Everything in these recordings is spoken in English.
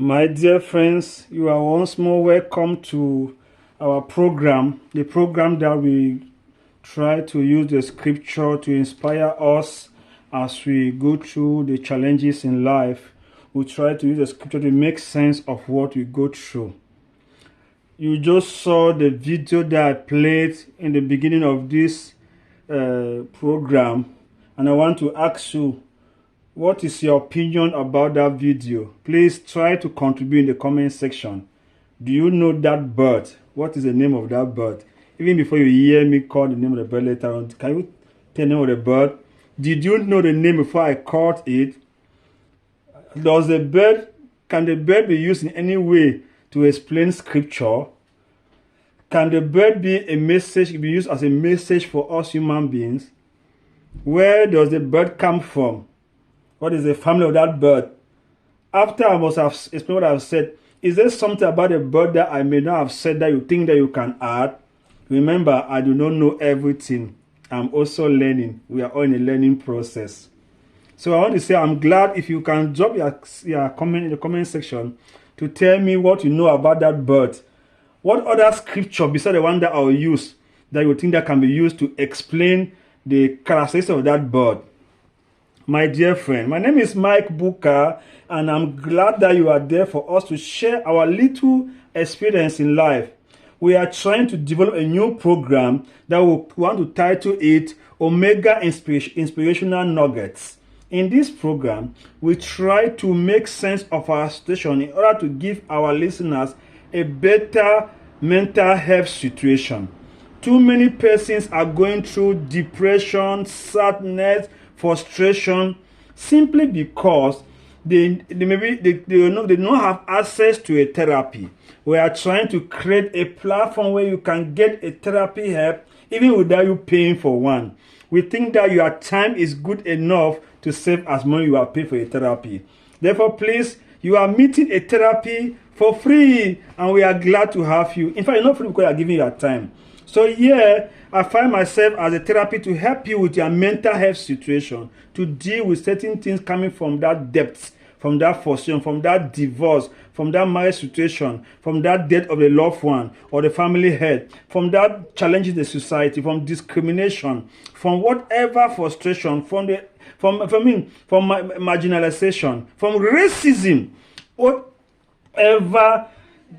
My dear friends, you are once more welcome to our program, the program that we try to use the scripture to inspire us as we go through the challenges in life. We try to use the scripture to make sense of what we go through. You just saw the video that I played in the beginning of this program, and I want to ask you, what is your opinion about that video? Please try to contribute in the comment section. Do you know that bird? What is the name of that bird? Even before you hear me call the name of the bird later on, can you tell the name of the bird? Did you know the name before I called it? Can the bird be used in any way to explain scripture? Can the bird be used as a message for us human beings? Where does the bird come from? What is the family of that bird? After I must have explained what I've said, is there something about the bird that I may not have said that you think that you can add? Remember, I do not know everything. I'm also learning. We are all in a learning process. So I want to say I'm glad if you can drop your comment in the comment section to tell me what you know about that bird. What other scripture besides the one that I'll use that you think that can be used to explain the characteristics of that bird? My dear friend, my name is Mike Booker, and I'm glad that you are there for us to share our little experience in life. We are trying to develop a new program that we want to title it Omega Inspirational Nuggets. In this program, we try to make sense of our situation in order to give our listeners a better mental health situation. Too many persons are going through depression, sadness, frustration, simply because they don't have access to a therapy. We are trying to create a platform where you can get a therapy help even without you paying for one. We think that your time is good enough to save as money you are paying for a therapy. Therefore, please, you are meeting a therapy for free, and we are glad to have you. In fact, you're not free because you are giving your time. So here, I find myself as a therapy to help you with your mental health situation, to deal with certain things coming from that depth, from that frustration, from that divorce, from that marriage situation, from that death of a loved one or the family head, from that challenges in the society, from discrimination, from whatever frustration, from marginalization, from racism, whatever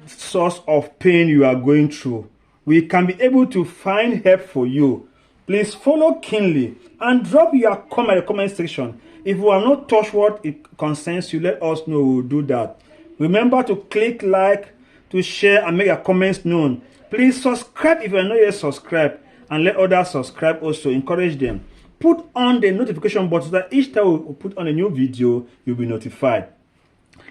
source of pain you are going through. We can be able to find help for you. Please follow keenly and drop your comment in the comment section. If you have not touched what it concerns you, let us know. We will do that. Remember to click like, to share, and make your comments known. Please subscribe if you are not yet subscribed, and let others subscribe also. Encourage them. Put on the notification button so that each time we put on a new video, you'll be notified.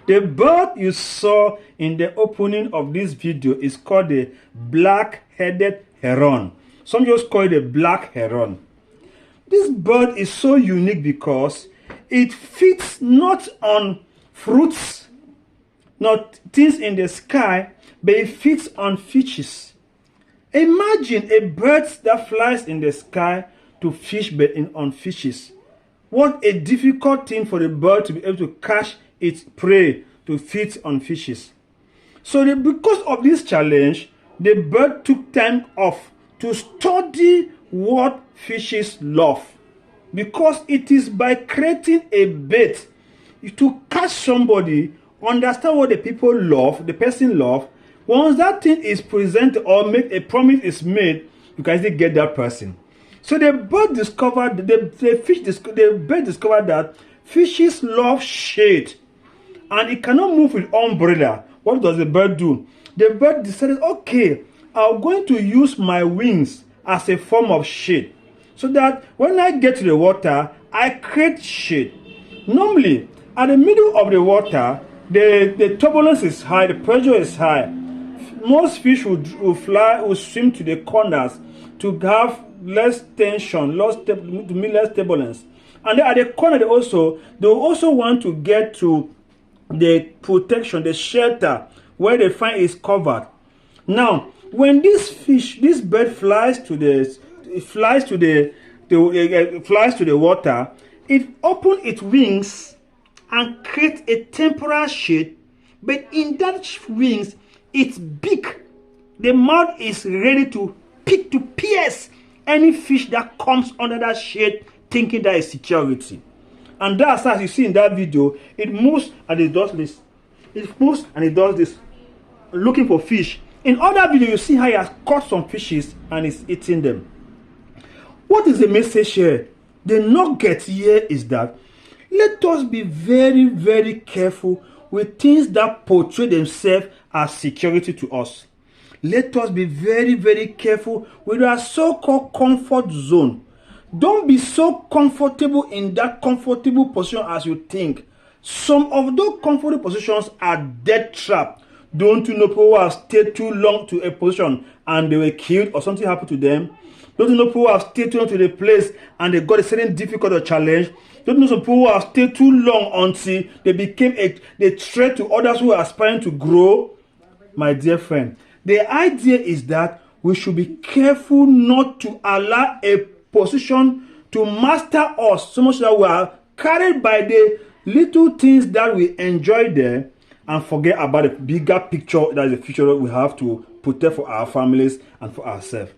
The bird you saw in the opening of this video is called the black-headed heron. Some just call it a black heron. This bird is so unique because it feeds not on fruits, not things in the sky, but it feeds on fishes. Imagine a bird that flies in the sky to fish on fishes. What a difficult thing for the bird to be able to catch its prey to feed on fishes. So because of this challenge, the bird took time off to study what fishes love. Because it is by creating a bait to catch somebody, understand what the person love. Once that thing is presented or make a promise is made, you can easily get that person. So the bird discovered that fishes love shade, and it cannot move with umbrella. What does the bird do? The bird decided, okay, I'm going to use my wings as a form of shade, so that when I get to the water, I create shade. Normally, at the middle of the water, the turbulence is high, the pressure is high. Most fish will swim to the corners to have less tension, less turbulence. And then at the corner, they also want to get to the protection, the shelter where they find is covered. Now, when this bird flies to the water, it opens its wings and creates a temporary shade but in that wings, it's big. The mouth is ready to pierce any fish that comes under that shade, thinking that is security. And that's as you see in that video, it moves and it does this. It moves and it does this, looking for fish. In other video, you see how he has caught some fishes and is eating them. What is the message here? The nugget here is that let us be very, very careful with things that portray themselves as security to us. Let us be very, very careful with our so-called comfort zone. Don't be so comfortable in that comfortable position as you think. Some of those comfortable positions are death trap. Don't you know people who have stayed too long to a position and they were killed or something happened to them? Don't you know people who have stayed too long to the place and they got a certain difficult or challenge? Don't you know some people who have stayed too long until they became a threat to others who are aspiring to grow? My dear friend, the idea is that we should be careful not to allow a position to master us so much that we are carried by the little things that we enjoy there and forget about the bigger picture that is the future that we have to protect for our families and for ourselves.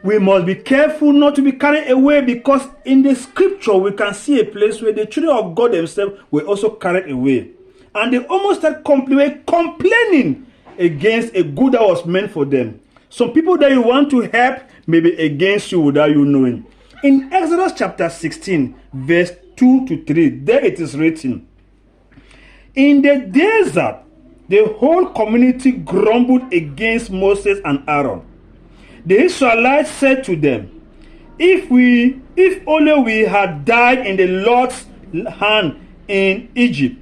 We must be careful not to be carried away, because in the scripture we can see a place where the children of God themselves were also carried away. And they almost started complaining against a good that was meant for them. Some people that you want to help may be against you without you knowing. In Exodus chapter 16, verse 2 to 3, there it is written, in the desert, the whole community grumbled against Moses and Aaron. The Israelites said to them, if only we had died in the Lord's hand in Egypt.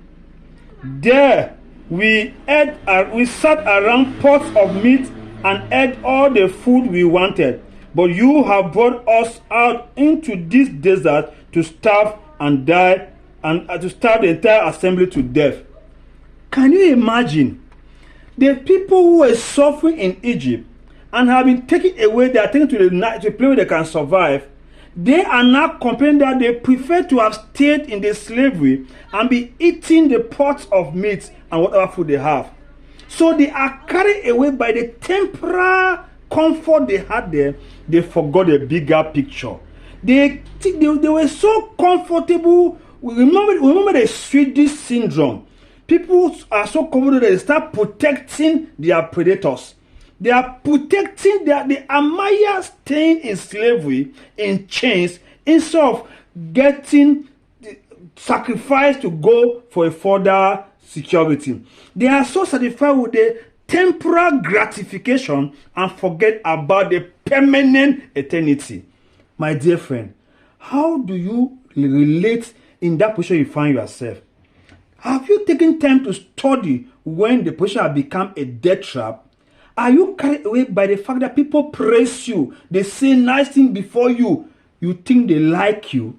There we sat around pots of meat and ate all the food we wanted. But you have brought us out into this desert to starve and die, and to starve the entire assembly to death. Can you imagine? The people who were suffering in Egypt and have been taken away, they are taken to the place where they can survive. They are now complaining that they prefer to have stayed in the slavery and be eating the pots of meat and whatever food they have. So they are carried away by the temporary comfort they had there. They forgot the bigger picture. They were so comfortable. Remember the Swedish syndrome. People are so comfortable that they start protecting their predators. They are protecting the Amaya staying in slavery, in chains, instead of getting sacrificed to go for a further security. They are so satisfied with the temporal gratification and forget about the permanent eternity. My dear friend, how do you relate in that position you find yourself? Have you taken time to study when the position has become a death trap? Are you carried away by the fact that people praise you? They say nice things before you. You think they like you?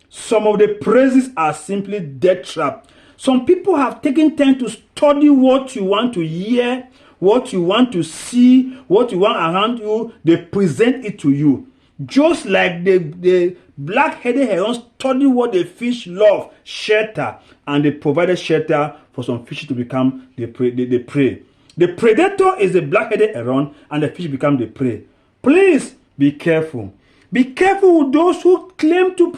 Some of the praises are simply death trap. Some people have taken time to study what you want to hear, what you want to see, what you want around you. They present it to you. Just like the black-headed herons study what the fish love, shelter, and they provided shelter for some fish to become the prey. The predator is the black-headed heron, and the fish become the prey. Please be careful. Be careful with those who claim to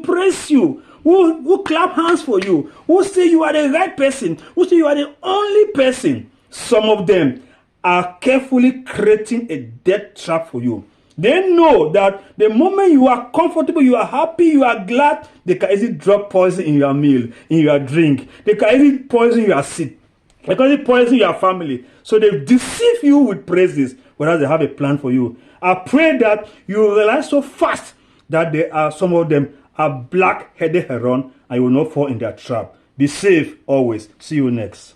praise you, who clap hands for you, who say you are the right person, who say you are the only person. Some of them are carefully creating a death trap for you. They know that the moment you are comfortable, you are happy, you are glad, they can easily drop poison in your meal, in your drink. They can easily poison your seed. They can easily poison your family. So they deceive you with praises, whereas they have a plan for you. I pray that you realize so fast that some of them are black-headed heron, and you will not fall in their trap. Be safe always. See you next.